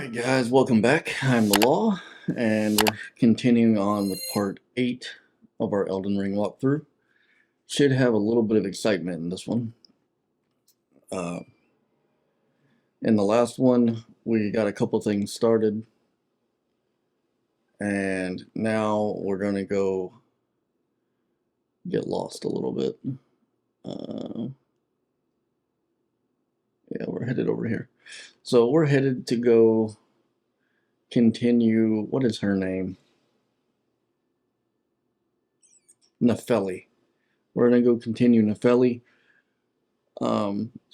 Alright guys, welcome back. I'm the Law, and we're continuing on with part 8 of our Elden Ring walkthrough. Should have a little bit of excitement in this one. In the last one, we got a couple things started, and now we're going to go get lost a little bit. Yeah, we're headed over here. So we're headed to go continue, what is her name? Nefeli. We're going to go continue Nefeli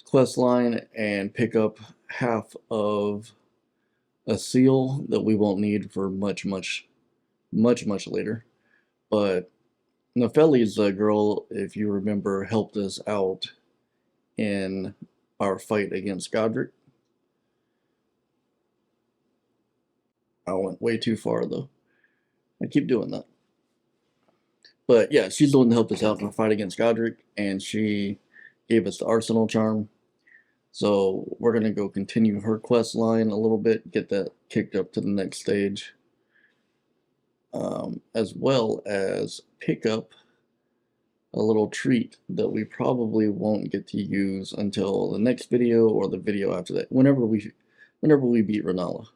quest line and pick up half of a seal that we won't need for much later. But Nefeli's the girl, if you remember, helped us out in our fight against Godric. I went way too far though. I keep doing that. But yeah, she's the one that helped us out in our fight against Godric, and she gave us the Arsenal Charm. So we're going to go continue her quest line a little bit, get that kicked up to the next stage, as well as pick up a little treat that we probably won't get to use until the next video or the video after that, whenever we beat Rennala.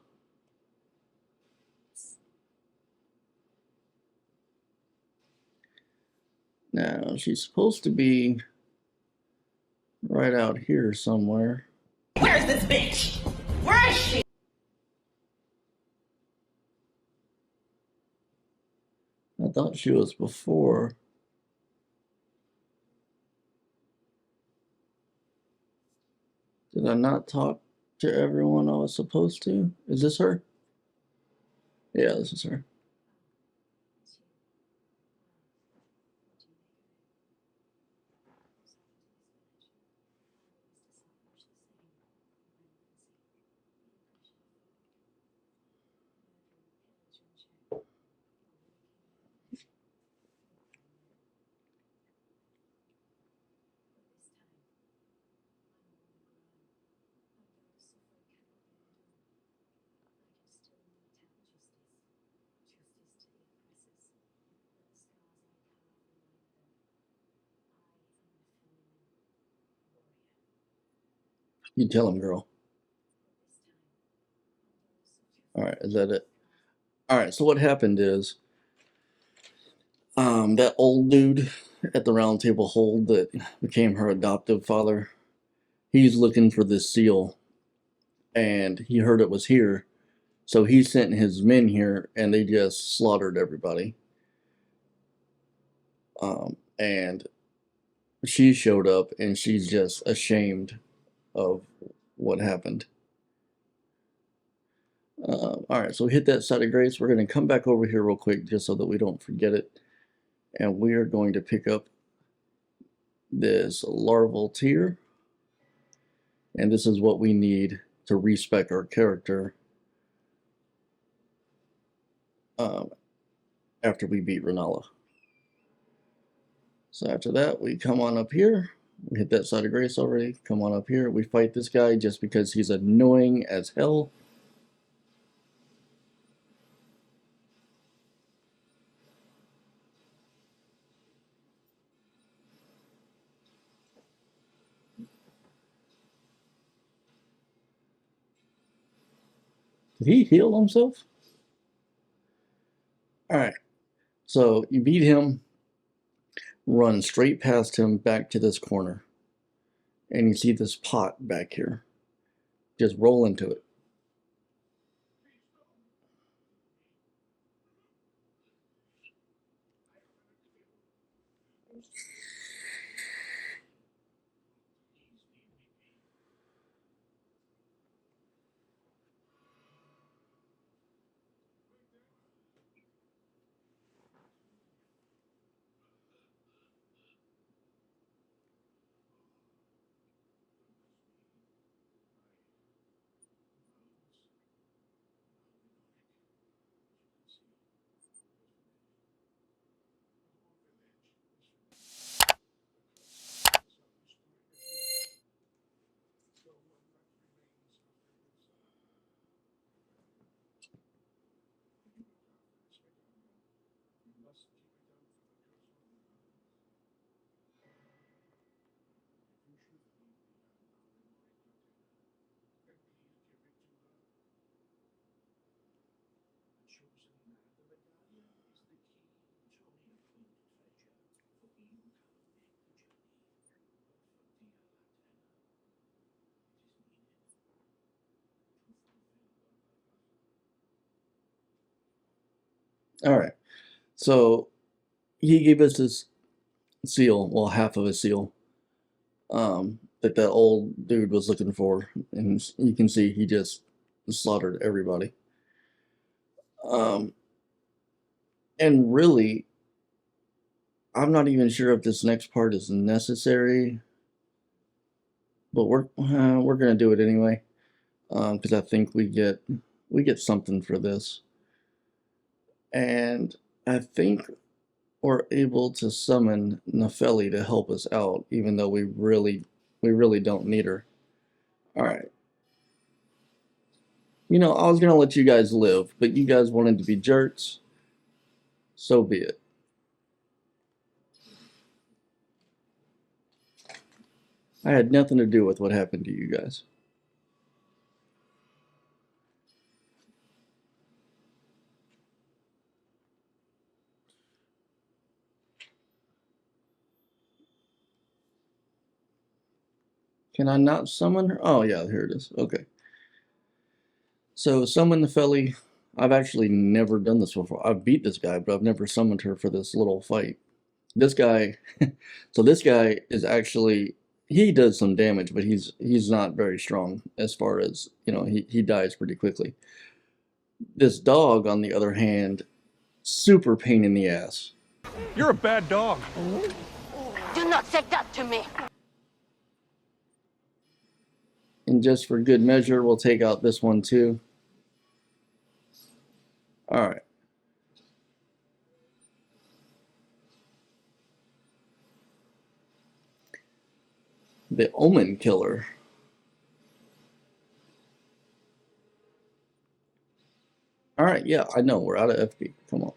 Now, she's supposed to be right out here somewhere. Where's this bitch? Where is she? I thought she was before. Did I not talk to everyone I was supposed to? Is this her? Yeah, this is her. You tell him, girl. Alright, is that it? Alright, so what happened is, that old dude at the round table hold that became her adoptive father, he's looking for this seal, and he heard it was here, so he sent his men here, and they just slaughtered everybody. And she showed up, and she's just ashamed of what happened. Alright, so we hit that site of grace. We're going to come back over here real quick just so that we don't forget it. And we are going to pick up this larval tear. And this is what we need to respec our character after we beat Rennala. So after that, we come on up here. We hit that site of grace already. Come on up here. We fight this guy just because he's annoying as hell. Did he heal himself? Alright, so you beat him, run straight past him back to this corner, and you see this pot back here. Just roll into it. All right. So he gave us this seal, well, half of a seal, that that old dude was looking for, and you can see he just slaughtered everybody. And really, I'm not even sure if this next part is necessary, but we're gonna do it anyway, because I think we get something for this, and I think we're able to summon Nefeli to help us out, even though we really don't need her. All right. You know, I was gonna let you guys live, but you guys wanted to be jerks, so be it. I had nothing to do with what happened to you guys. Can I not summon her? Oh yeah, here it is. Okay. So summon Nefeli. I've actually never done this before. I've beat this guy, but I've never summoned her for this little fight. This guy, so this guy is actually, he does some damage, but he's not very strong as far as, you know, he dies pretty quickly. This dog, on the other hand, super pain in the ass. You're a bad dog. Do not say that to me. And just for good measure, we'll take out this one too. All right. The Omen Killer. All right, yeah, I know, we're out of FP. Come on.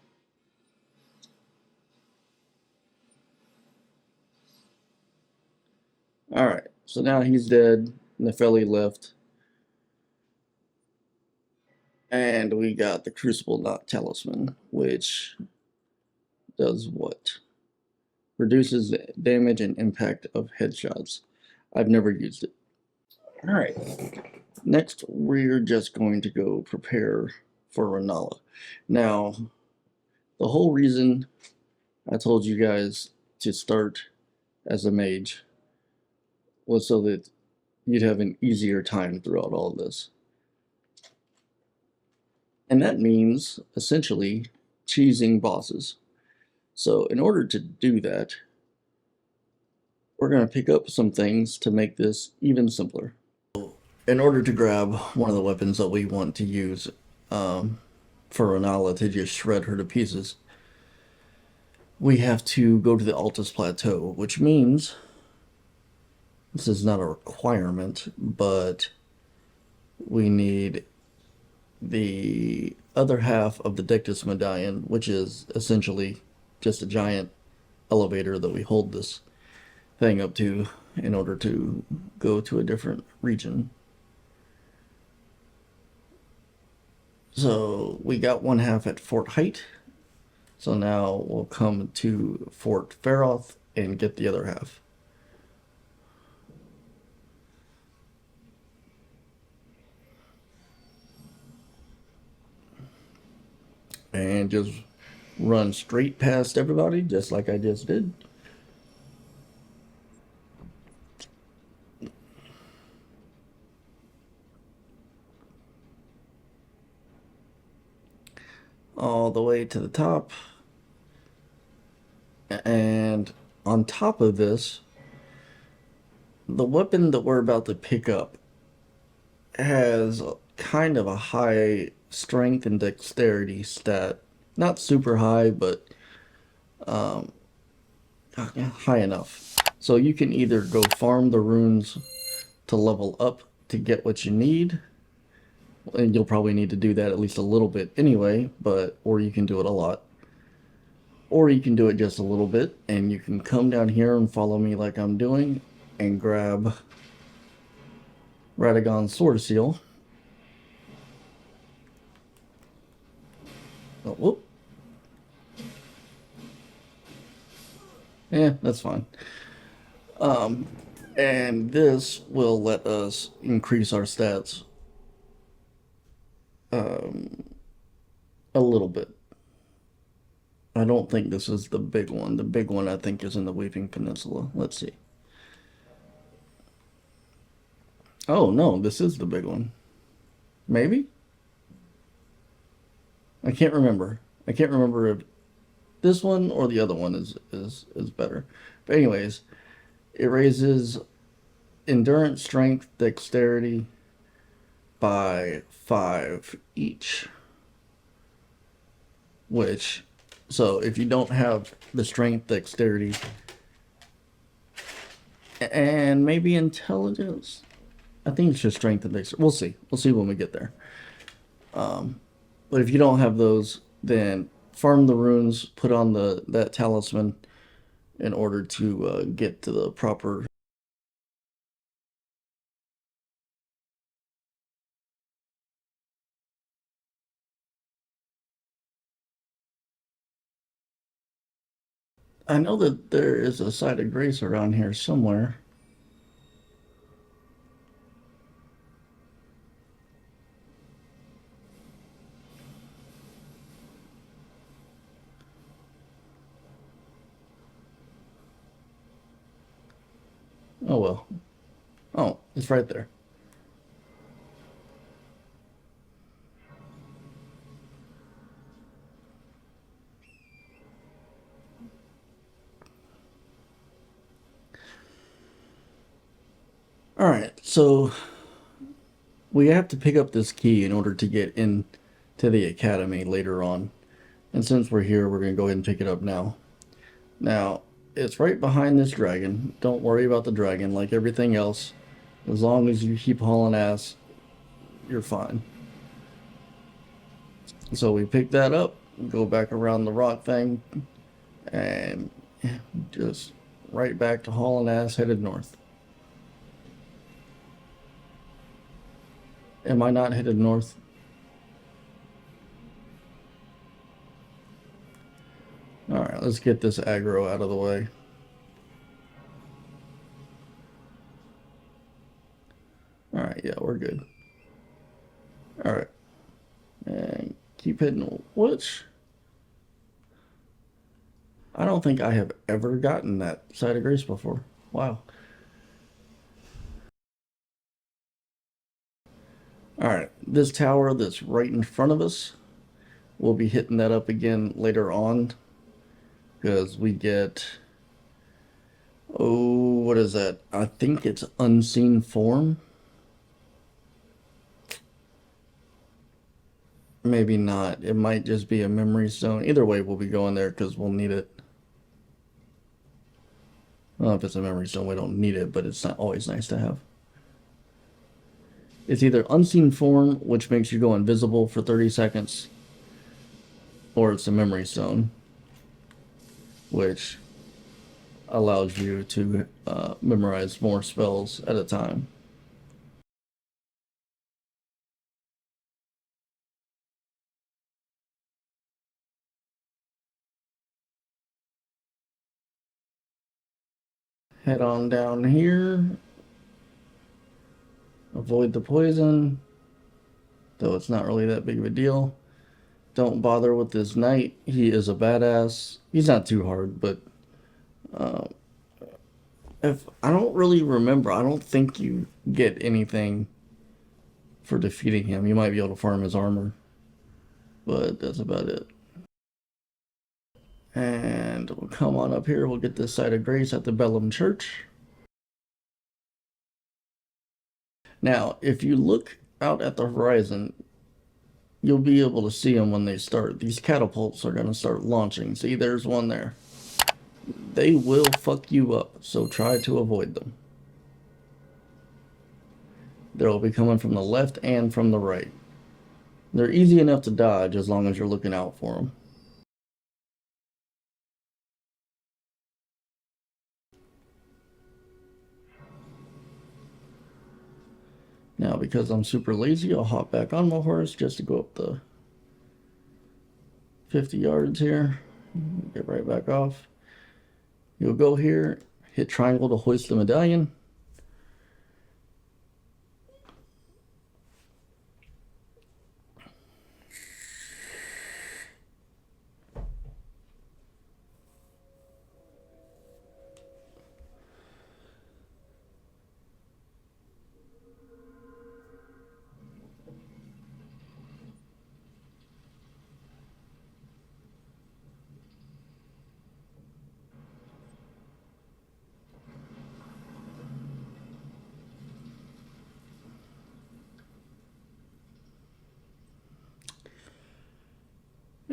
All right, so now he's dead. Nefeli left. And we got the Crucible Knot Talisman, which does what? Reduces the damage and impact of headshots. I've never used it. All right. Next, we're just going to go prepare for Rennala. Now, the whole reason I told you guys to start as a mage was so that you'd have an easier time throughout all of this. And that means, essentially, cheesing bosses. So in order to do that, we're going to pick up some things to make this even simpler. In order to grab one of the weapons that we want to use for Rennala to just shred her to pieces, we have to go to the Altus Plateau, which means, this is not a requirement, but we need the other half of the Dectus Medallion, which is essentially just a giant elevator that we hold this thing up to in order to go to a different region. So we got one half at Fort Height. So now we'll come to Fort Feroth and get the other half. And just run straight past everybody, just like I just did. All the way to the top. And on top of this, the weapon that we're about to pick up has kind of a high strength and dexterity stat. Not super high, but high enough. So you can either go farm the runes to level up to get what you need, and you'll probably need to do that at least a little bit anyway, or you can do it a lot. Or you can do it just a little bit, and you can come down here and follow me like I'm doing, and grab Radagon Sword Seal. Oh, whoop. Yeah, that's fine. And this will let us increase our stats a little bit. I don't think this is the big one. The big one, I think, is in the Weeping Peninsula. Let's see. Oh, no, this is the big one. Maybe? I can't remember. I can't remember if this one or the other one is better. But anyways, it raises endurance, strength, dexterity by 5 each. Which, so if you don't have the strength, dexterity, and maybe intelligence, I think it's just strength and dexterity. We'll see. We'll see when we get there. But if you don't have those, then farm the runes, put on that talisman in order to get to the proper. I know that there is a site of grace around here somewhere. Oh well. Oh, it's right there. All right, so we have to pick up this key in order to get into the academy later on. And since we're here, we're going to go ahead and pick it up now. Now, it's right behind this dragon. Don't worry about the dragon, like everything else. As long as you keep hauling ass, you're fine. So we pick that up, go back around the rock thing, and just right back to hauling ass, headed north. Am I not headed north? Alright, let's get this aggro out of the way. Alright, yeah, we're good. Alright. And keep hitting which? I don't think I have ever gotten that side of grace before. Wow. Alright, this tower that's right in front of us, we'll be hitting that up again later on. Because we get, oh, what is that? I think it's unseen form. Maybe not. It might just be a memory stone. Either way, we'll be going there because we'll need it. Well, if it's a memory stone, we don't need it, but it's not always nice to have. It's either unseen form, which makes you go invisible for 30 seconds, or it's a memory stone, which allows you to memorize more spells at a time. Head on down here. Avoid the poison, though it's not really that big of a deal. Don't bother with this knight. He is a badass. He's not too hard, but if I don't really remember, I don't think you get anything for defeating him. You might be able to farm his armor, but that's about it. And we'll come on up here. We'll get this site of grace at the Bellum Church. Now, if you look out at the horizon, you'll be able to see them when they start. These catapults are going to start launching. See, there's one there. They will fuck you up, so try to avoid them. They'll be coming from the left and from the right. They're easy enough to dodge as long as you're looking out for them. Now, because I'm super lazy, I'll hop back on my horse just to go up the 50 yards here. Get right back off. You'll go here, hit triangle to hoist the medallion.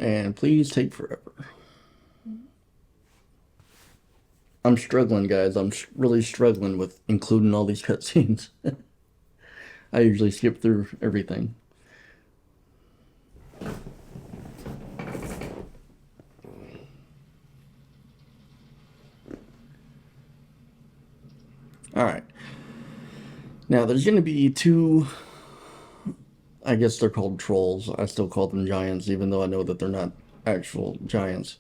And please take forever. I'm struggling, guys. I'm really struggling with including all these cutscenes. I usually skip through everything. Alright. Now, there's going to be two, I guess they're called trolls. I still call them giants, even though I know that they're not actual giants.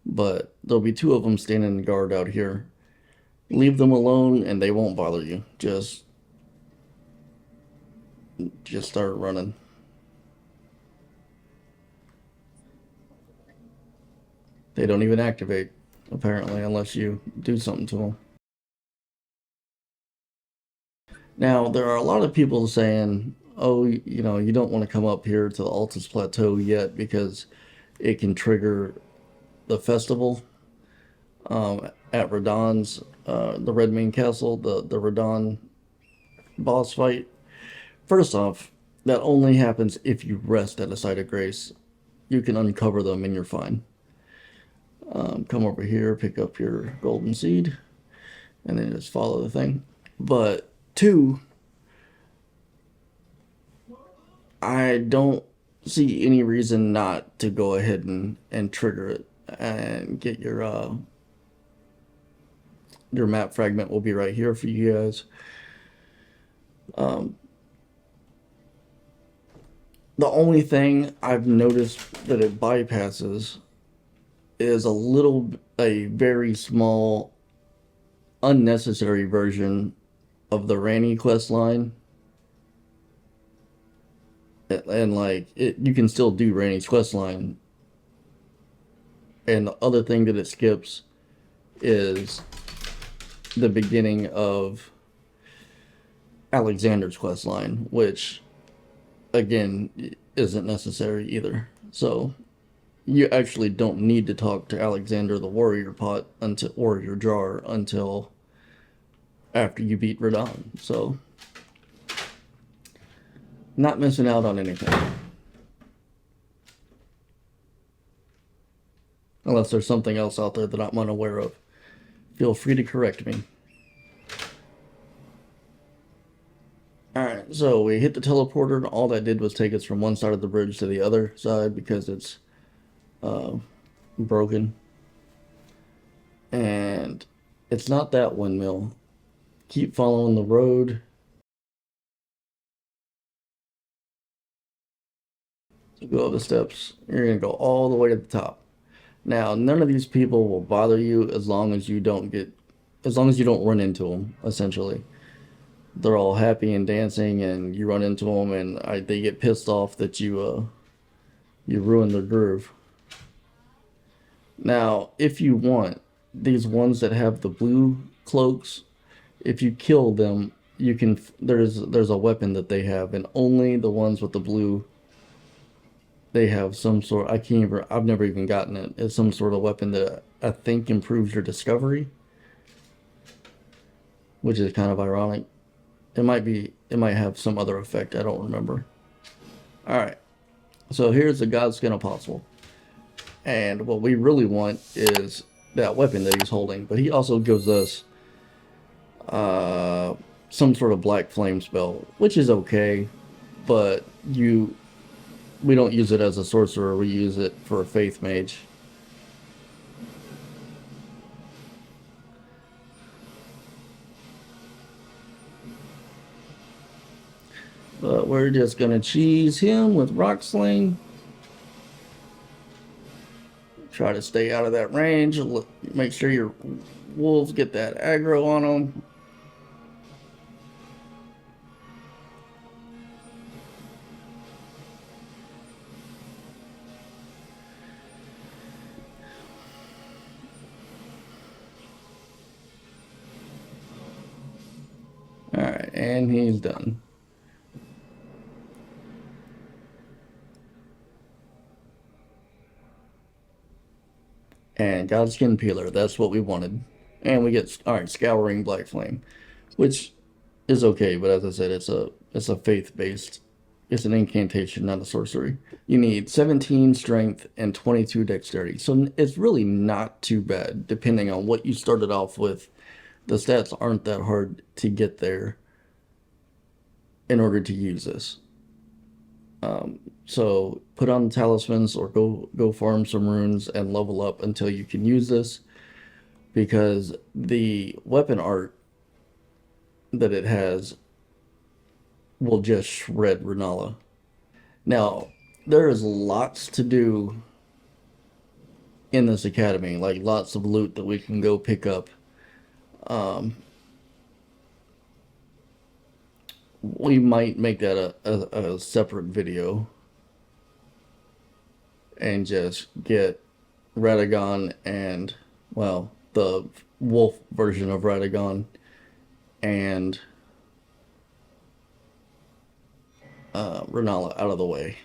But there'll be two of them standing guard out here. Leave them alone and they won't bother you. Just start running. They don't even activate, apparently, unless you do something to them. Now, there are a lot of people saying, oh, you know, you don't want to come up here to the Altus Plateau yet because it can trigger the festival at Radagon's, the Red Main Castle, the Radagon boss fight. First off, that only happens if you rest at a site of grace. You can uncover them and you're fine. Come over here, pick up your golden seed, and then just follow the thing. But two, I don't see any reason not to go ahead and trigger it and get your map fragment will be right here for you guys. The only thing I've noticed that it bypasses is a very small, unnecessary version of the Ranny quest line. And like, you can still do Ranny's quest line. And the other thing that it skips is the beginning of Alexander's quest line, which again isn't necessary either. So you actually don't need to talk to Alexander the warrior pot until warrior jar until after you beat Radagon. So not missing out on anything. Unless there's something else out there that I'm unaware of. Feel free to correct me. Alright, so we hit the teleporter, and all that did was take us from one side of the bridge to the other side because it's broken. And it's not that windmill. Keep following the road. So go up the steps. You're going to go all the way to the top. Now, none of these people will bother you as long as you don't run into them, essentially. They're all happy and dancing, and you run into them, and they get pissed off that you ruined their groove. Now, if you want, these ones that have the blue cloaks, if you kill them, you can. There's a weapon that they have, and only the ones with the blue. They have some sort. I've never even gotten it. It's some sort of weapon that I think improves your discovery, which is kind of ironic. It might have some other effect. I don't remember. All right. So here's the Godskin Apostle. And what we really want is that weapon that he's holding. But he also gives us some sort of black flame spell, which is okay. But we don't use it as a sorcerer. We use it for a faith mage. But we're just going to cheese him with Rock Sling. Try to stay out of that range. Make sure your wolves get that aggro on them. Alright, and he's done. And Godskin Peeler, that's what we wanted. And we get, alright, Scouring Black Flame, which is okay, but as I said, it's a faith-based It's an incantation, not a sorcery. You need 17 strength and 22 dexterity. So it's really not too bad, depending on what you started off with. The stats aren't that hard to get there in order to use this. So put on talismans or go farm some runes and level up until you can use this, because the weapon art that it has will just shred Rennala. Now, there is lots to do in this academy, like lots of loot that we can go pick up. We might make that a separate video and just get Radagon and, well, the wolf version of Radagon and Rennala out of the way,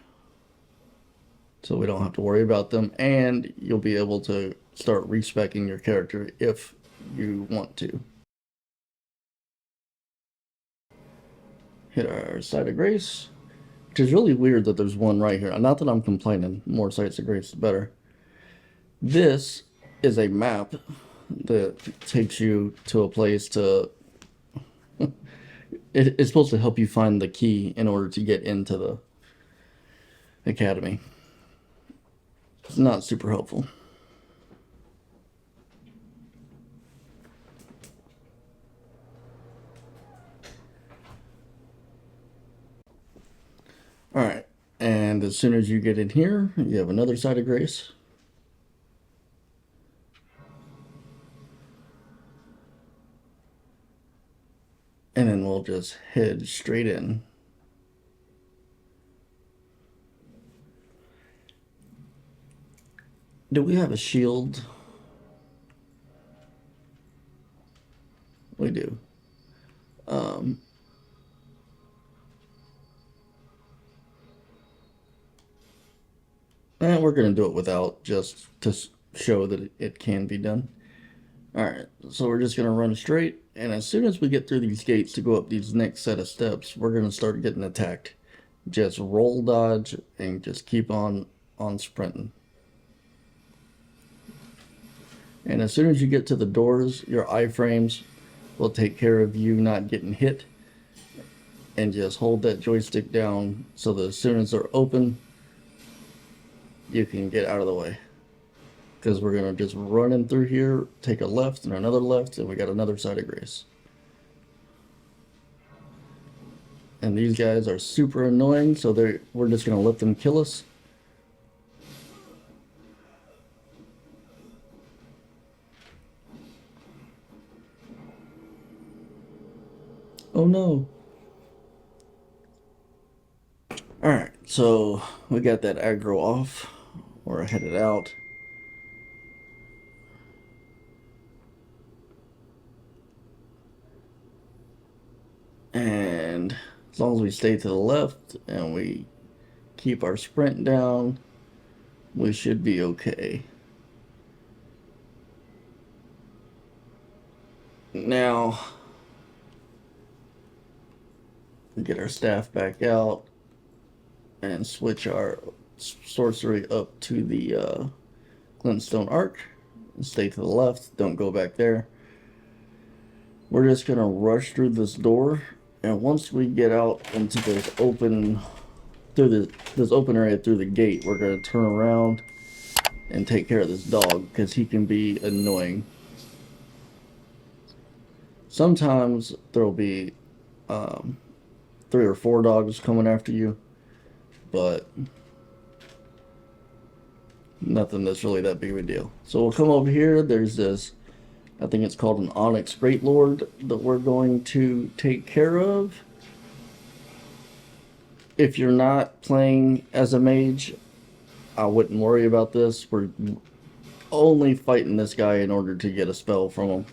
so we don't have to worry about them, and you'll be able to start respecking your character if you want to. Hit our Site of Grace, which is really weird that there's one right here. Not that I'm complaining, more Sites of Grace the better. This is a map that takes you to a place to... It's supposed to help you find the key in order to get into the academy. It's not super helpful. Alright, and as soon as you get in here, you have another Site of Grace. And then we'll just head straight in. Do we have a shield? We do. And we're going to do it without, just to show that it can be done. Alright, so we're just going to run straight, and as soon as we get through these gates to go up these next set of steps, we're going to start getting attacked. Just roll dodge and just keep on sprinting. And as soon as you get to the doors, your iframes will take care of you not getting hit. And just hold that joystick down so that as soon as they're open, you can get out of the way. Because we're going to just run in through here, take a left and another left, and we got another Site of Grace. And these guys are super annoying, so we're just going to let them kill us. Oh no. Alright, so we got that aggro off. We're headed out. And as long as we stay to the left and we keep our sprint down, we should be okay. Now, get our staff back out and switch our sorcery up to the glintstone arc and stay to the left. Don't go back there. We're just gonna rush through this door, and once we get out into this open area through the gate, we're gonna turn around and take care of this dog, because he can be annoying. Sometimes there'll be 3 or 4 dogs coming after you, but nothing that's really that big of a deal. So we'll come over here. There's this, I think it's called an Onyx Great Lord, that we're going to take care of. If you're not playing as a mage, I wouldn't worry about this. We're only fighting this guy in order to get a spell from him.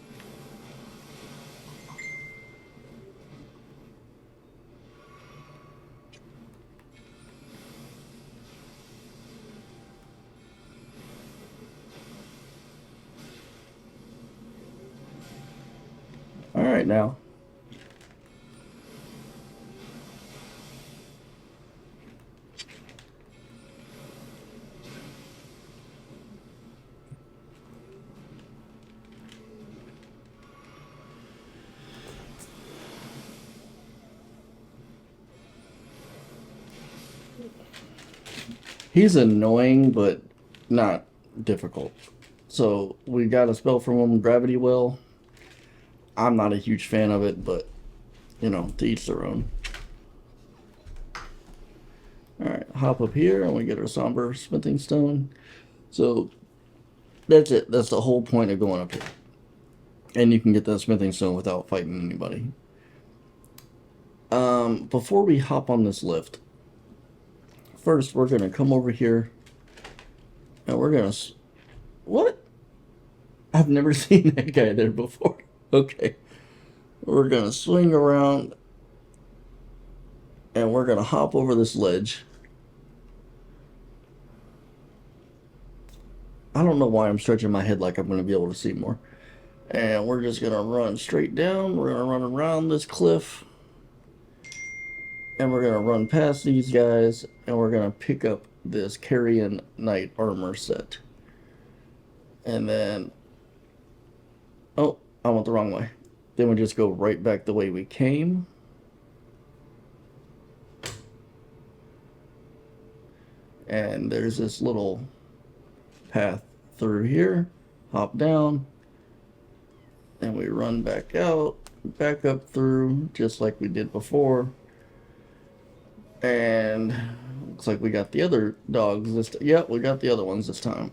Alright now. He's annoying, but not difficult. So we got a spell from him, Gravity Well. I'm not a huge fan of it, but you know, to each their own. Alright, hop up here and we get our Somber Smithing Stone. So that's it. That's the whole point of going up here. And you can get that Smithing Stone without fighting anybody. Before we hop on this lift, first we're going to come over here and we're going to... What? I've never seen that guy there before. Okay. We're going to swing around and we're going to hop over this ledge. I don't know why I'm stretching my head like I'm going to be able to see more. And we're just going to run straight down. We're going to run around this cliff. And we're going to run past these guys. And we're going to pick up this Carrion Knight armor set. And then... Oh, I went the wrong way. Then we just go right back the way we came. And there's this little path through here. Hop down. And we run back out. Back up through, just like we did before. And looks like we got the other dogs this time. Yep, we got the other ones this time.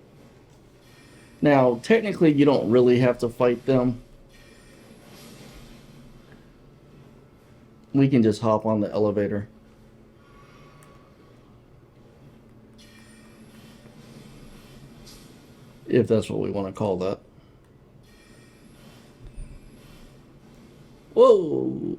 Now, technically, you don't really have to fight them. We can just hop on the elevator. If that's what we want to call that. Whoa!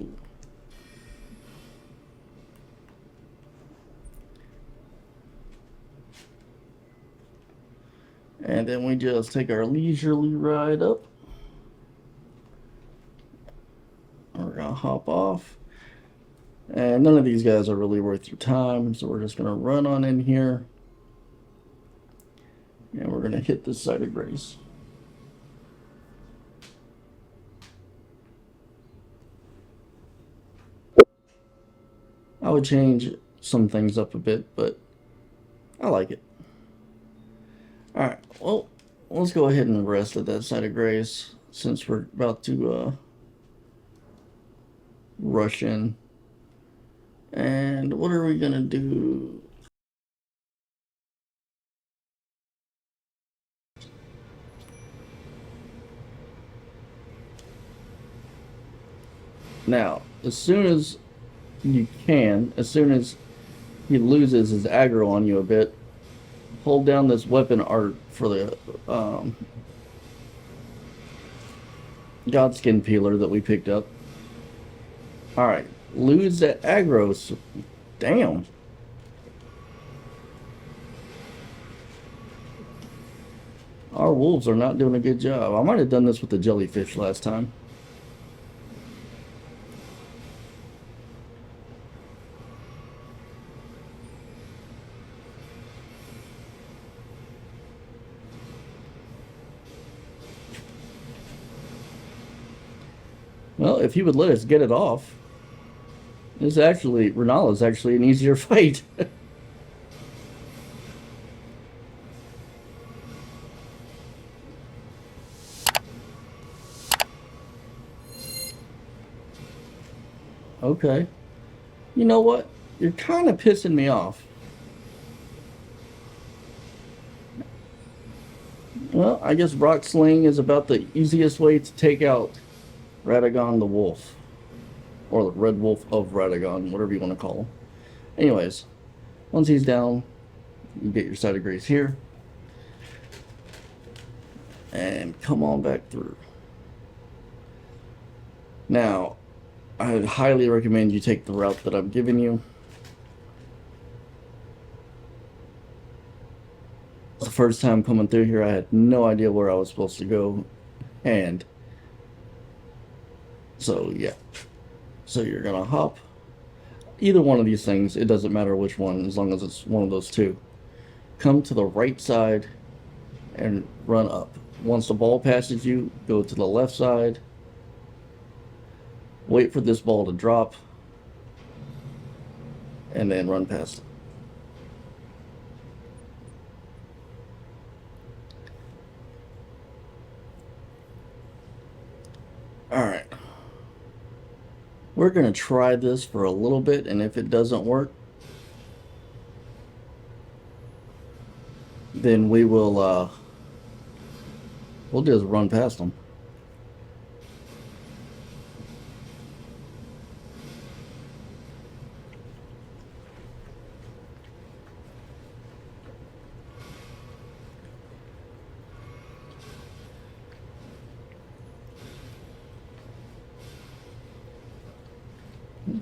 And then we just take our leisurely ride up. We're gonna hop off. And none of these guys are really worth your time, so we're just gonna run on in here. And we're gonna hit this side of grace. I would change some things up a bit, but I like it. Alright, well, let's go ahead and rest at that side of grace since we're about to rush in. And what are we gonna do? Now, as soon as you can, as soon as he loses his aggro on you a bit, hold down this weapon art for the Godskin Peeler that we picked up. Alright, lose that aggro. Damn. Our wolves are not doing a good job. I might have done this with the jellyfish last time. Well, if he would let us get it off, Rennala is actually an easier fight. Okay. You know what? You're kind of pissing me off. Well, I guess Rock Sling is about the easiest way to take out Radagon the Wolf. Or the Red Wolf of Radagon, whatever you want to call him. Anyways, once he's down, you get your side of grace here. And come on back through. Now, I would highly recommend you take the route that I'm giving you. The first time coming through here, I had no idea where I was supposed to go. And so, yeah. So you're going to hop. Either one of these things, it doesn't matter which one, as long as it's one of those two. Come to the right side and run up. Once the ball passes you, go to the left side. Wait for this ball to drop. And then run past it. Alright. We're gonna try this for a little bit, and if it doesn't work, then we'll just run past them.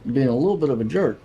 Being a little bit of a jerk.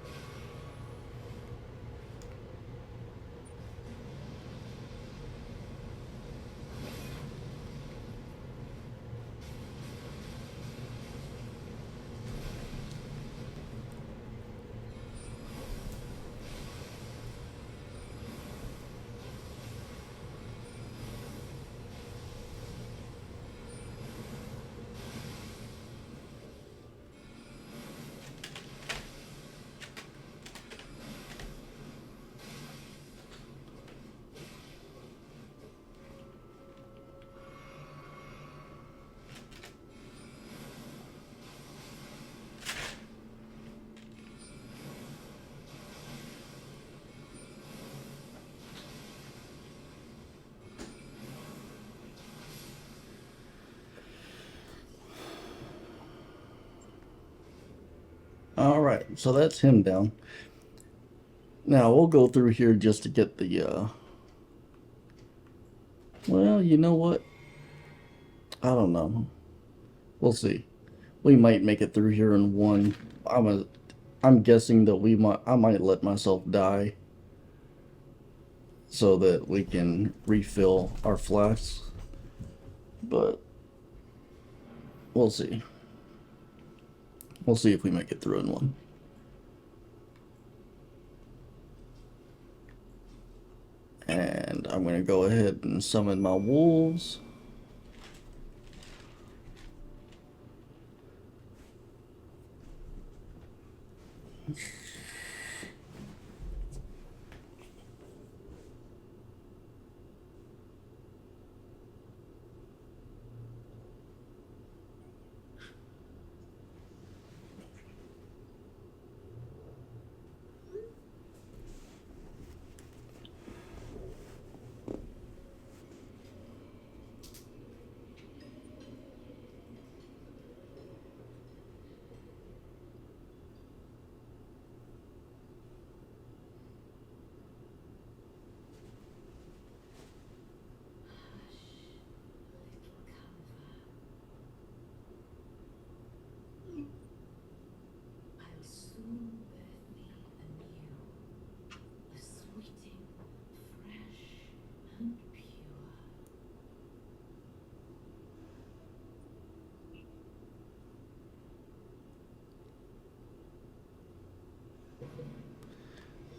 Alright, so that's him down. Now we'll go through here just to get the well, you know what? I don't know. We'll see. We might make it through here in one. I'm guessing that I might let myself die so that we can refill our flasks. But we'll see. We'll see if we make it through in one. And I'm going to go ahead and summon my wolves.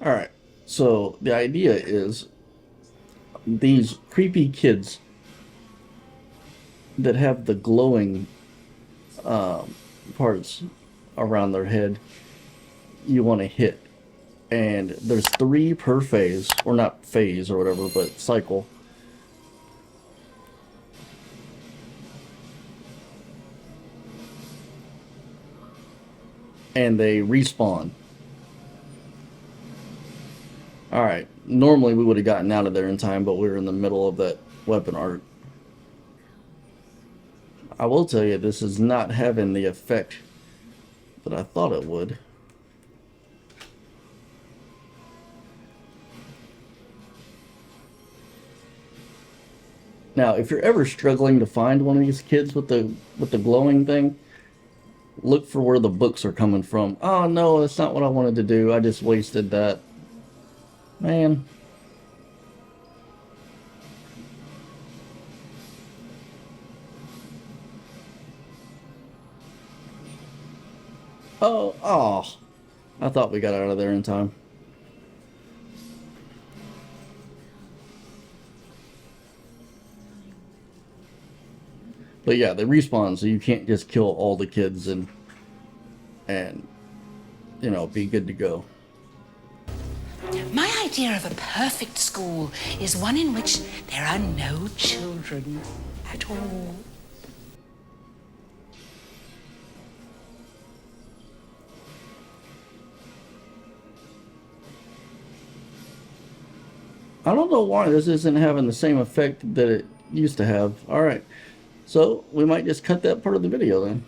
Alright, so the idea is these creepy kids that have the glowing parts around their head, you want to hit. And there's 3 per phase, or not phase or whatever, but cycle. And they respawn. Alright, normally we would have gotten out of there in time, but we were in the middle of that weapon art. I will tell you, this is not having the effect that I thought it would. Now, if you're ever struggling to find one of these kids with the glowing thing, look for where the books are coming from. Oh no, that's not what I wanted to do. I just wasted that. Man. Oh. I thought we got out of there in time. But yeah, they respawn, so you can't just kill all the kids and you know, be good to go. My idea of a perfect school is one in which there are no children at all. I don't know why this isn't having the same effect that it used to have. Alright, so we might just cut that part of the video then.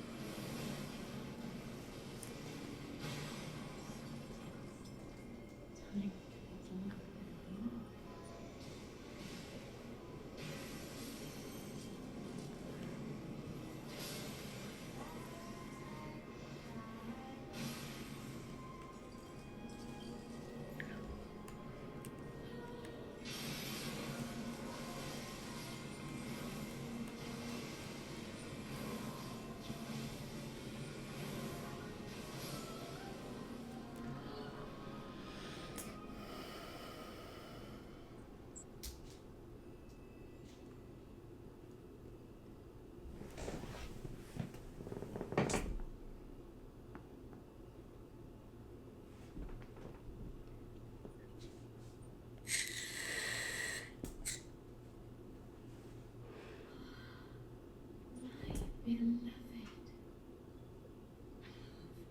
Beloved,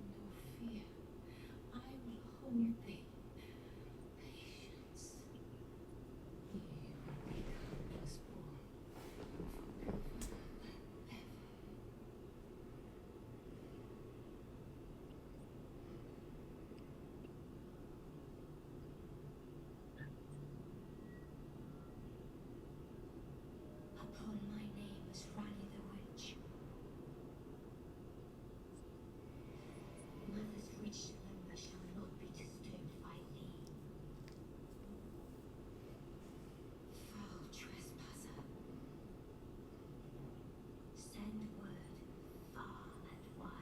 no fear. I will hold thee. Patience. You will become firstborn forever. Upon my name is Rani the Witch. Mother's rich slumber shall not be disturbed by thee. Foul trespasser. Send word far and wide.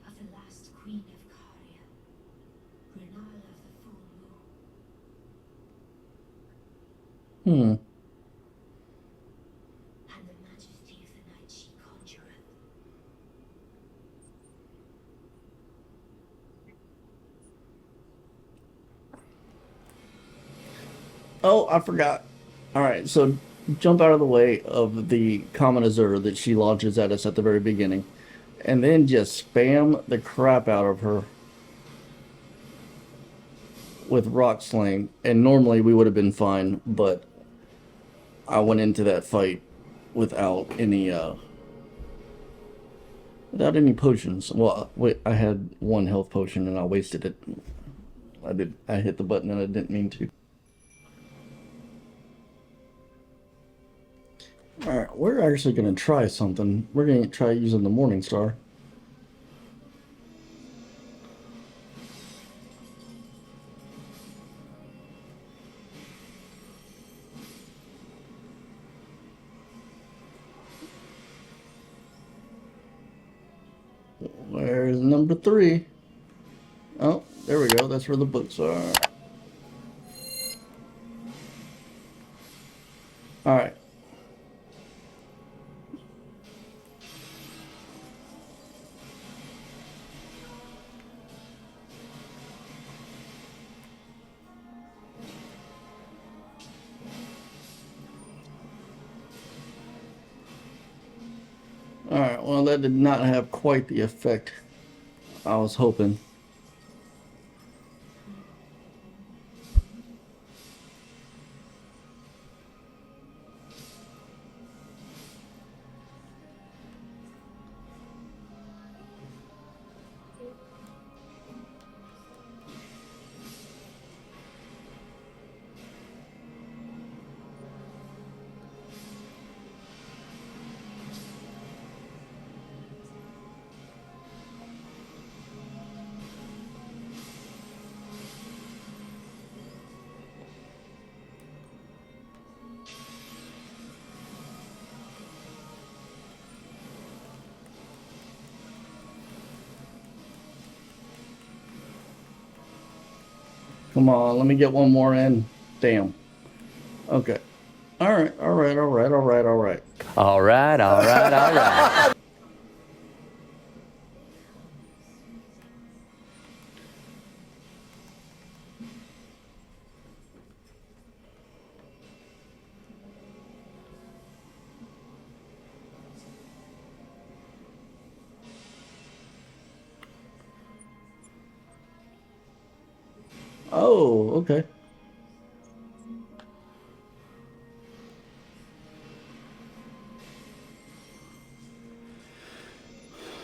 Of the last queen of Caria, Rennala of the full moon, Hmm. and the majesty of the night she conjureth. Oh, I forgot. Alright, so jump out of the way of the common Azure that she launches at us at the very beginning. And then just spam the crap out of her with Rock Sling. And normally we would have been fine, but I went into that fight without any potions. Well, wait, I had one health potion and I wasted it. I hit the button and I didn't mean to. Alright, we're actually going to try something. We're going to try using the Morning Star. Where's number 3? Oh, there we go. That's where the books are. Alright. Alright, well that did not have quite the effect I was hoping. Come on, let me get one more in. Damn. Okay. Alright, alright, alright, alright, alright. All right, all right, all right. Oh, okay.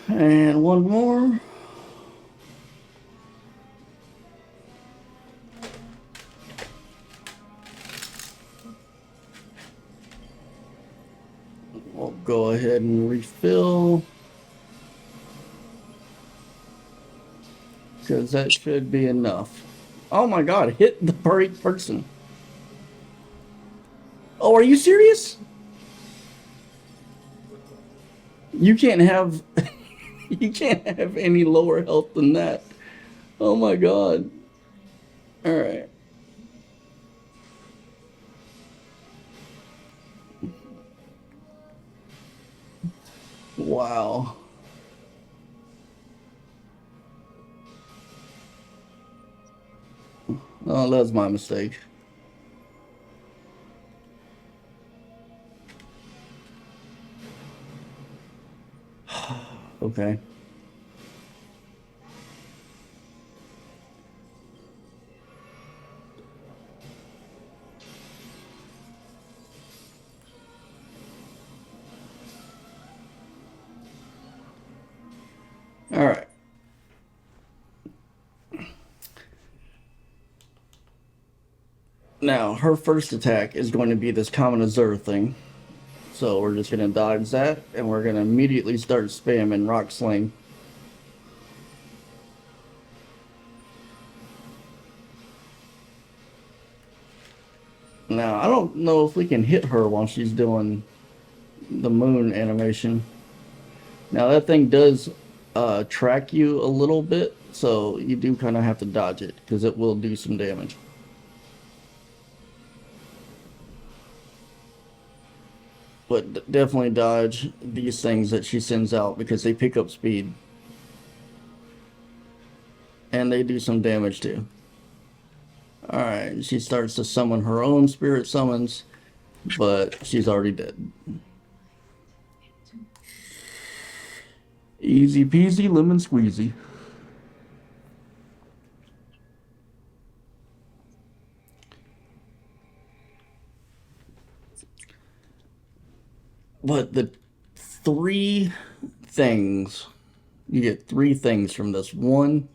And one more. We'll go ahead and refill. Because that should be enough. Oh my god, hit the right person. Oh, are you serious? You can't have you can't have any lower health than that. Oh my god. Alright. Wow. Oh, that's my mistake. Okay. All right. Now, her first attack is going to be this common Azure thing. So we're just going to dodge that, and we're going to immediately start spamming Rock Sling. Now, I don't know if we can hit her while she's doing the moon animation. Now, that thing does track you a little bit, so you do kind of have to dodge it, because it will do some damage. But definitely dodge these things that she sends out, because they pick up speed. And they do some damage too. Alright, she starts to summon her own spirit summons, but she's already dead. Easy peasy lemon squeezy. But the three things, you get three things from this. One,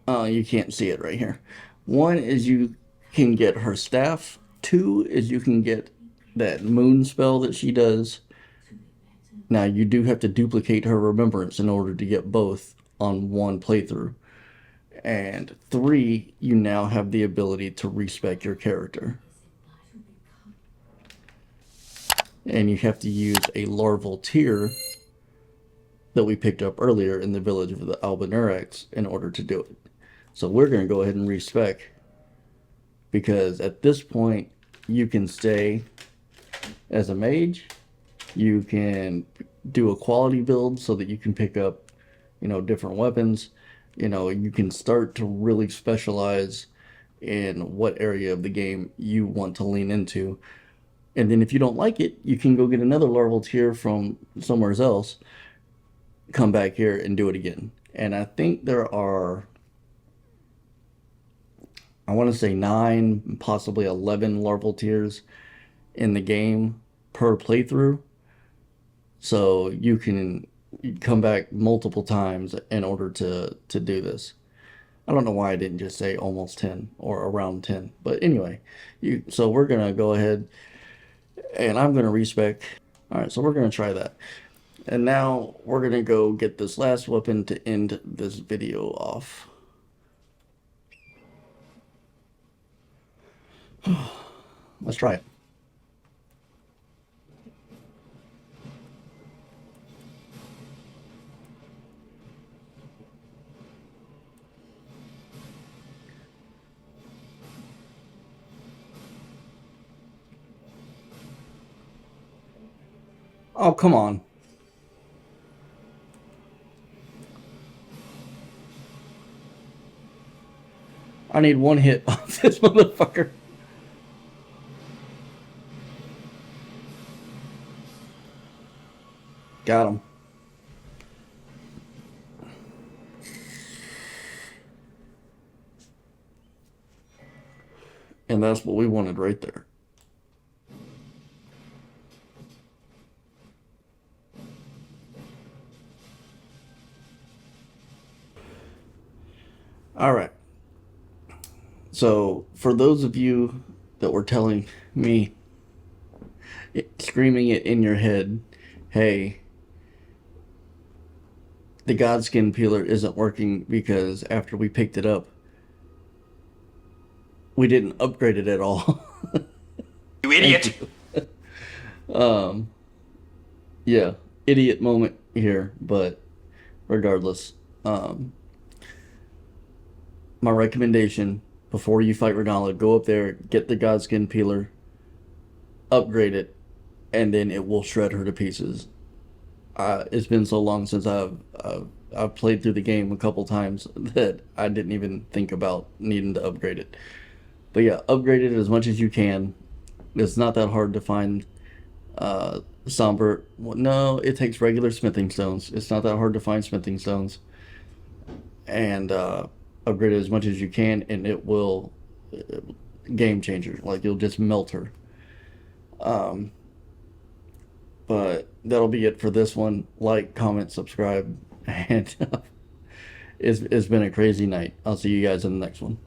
you can't see it right here. One is you can get her staff. Two is you can get that moon spell that she does. Now, you do have to duplicate her remembrance in order to get both on one playthrough. And three, you now have the ability to respec your character. And you have to use a larval tear that we picked up earlier in the village of the Albiniuracs in order to do it. So we're going to go ahead and respec, because at this point you can stay as a mage, you can do a quality build so that you can pick up, different weapons, you can start to really specialize in what area of the game you want to lean into. And then if you don't like it, you can go get another larval tier from somewhere else, come back here and do it again. And I think there are, I want to say 9, possibly 11 larval tiers in the game per playthrough. So you can come back multiple times in order to do this. I don't know why I didn't just say almost 10 or around 10. But anyway, so we're going to go ahead and I'm going to respec. All right, so we're going to try that. And now we're going to go get this last weapon to end this video off. Let's try it. Oh, come on. I need one hit off this motherfucker. Got him. And that's what we wanted right there. All right. So, for those of you that were telling me, screaming it in your head, hey, the Godskin Peeler isn't working because after we picked it up, we didn't upgrade it at all. You idiot! Yeah, idiot moment here, but regardless, my recommendation before you fight Rennala, go up there, get the Godskin Peeler, upgrade it, and then it will shred her to pieces. It's been so long since I've played through the game a couple times that I didn't even think about needing to upgrade it. But yeah, upgrade it as much as you can. It's not that hard to find somber. Well, no, it takes regular smithing stones. It's not that hard to find smithing stones. And upgrade it as much as you can, and it will game changer. Like, you'll just melt her. But that'll be it for this one. Like, comment, subscribe, and it's been a crazy night. I'll see you guys in the next one.